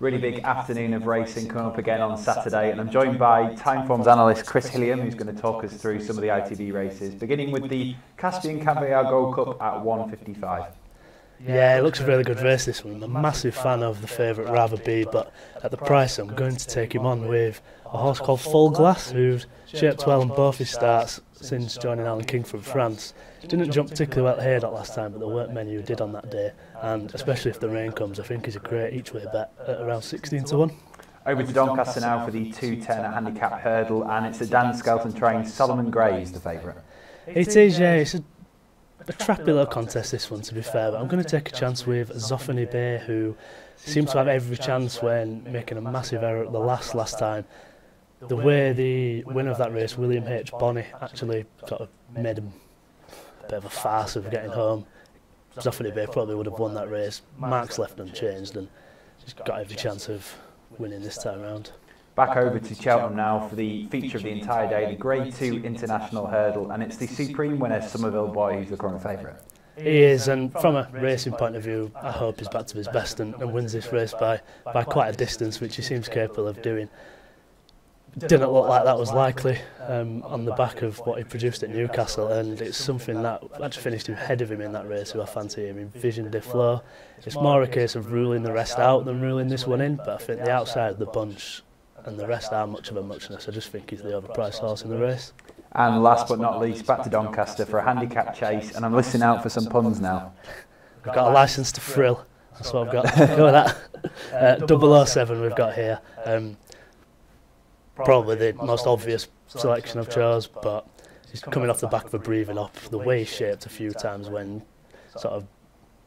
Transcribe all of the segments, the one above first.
Really big afternoon of racing coming up again on Saturday, and I'm joined by Timeform's analyst Kristian Hilliam, who's going to talk us through some of the ITV races, beginning with the Caspian Caviar Gold Cup at 1:55. Yeah, it looks a really good race, this one. I'm a massive fan of the favourite Rather Be, but at the price I'm going to take him on with a horse called Full Glass, who's shaped well in both his starts since joining Alan King from France. Didn't jump particularly well at Haydock last time, but there weren't many who did on that day, and especially if the rain comes, I think he's a great each-way bet at around 16-1. Over to Doncaster now for the 2:10 handicap hurdle, and it's a Dan Skelton trained Solomon Gray is the favourite. It is, yeah. It's a trappy little contest, this one, to be fair, but I'm going to take a chance with Zoffany Bay, who seems to have every chance when making a massive error at the last time. The way the winner of that race, William H. Bonney, actually sort of made a bit of a farce of getting home, Zoffany Bay probably would have won that race. Mark's left unchanged and he's got every chance of winning this time round. Back over to Cheltenham now for the feature of the entire day, the Grade 2 International Hurdle, and it's the Supreme winner, Somerville Boy, who's the current favourite. He is, and from a racing point of view, I hope he's back to his best and wins this race by quite a distance, which he seems capable of doing. Didn't look like that was likely on the back of what he produced at Newcastle, and it's something that actually finished ahead of him in that race, who I fancy him in Vision de Fleur. It's more a case of ruling the rest out than ruling this one in, but I think the outside of the bunch and the rest are much of a muchness. I just think he's the overpriced horse in the race. And last but not least, back to Doncaster for a handicap chase, and I'm listening out for some puns now. We've got a licence to frill, that's what I've got. Go with that. 007 we've got here. Probably the most obvious selection I've chose, but he's coming off the back of a breathing up. The way he's shaped a few times when sort of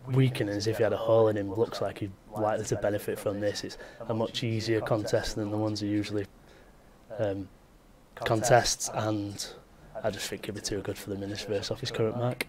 weakening as if he had a hole in him, looks like he's likely to benefit from this. It's a much easier contest than the ones he usually contests, and I just think he'll be too good for them in this race off his current mark.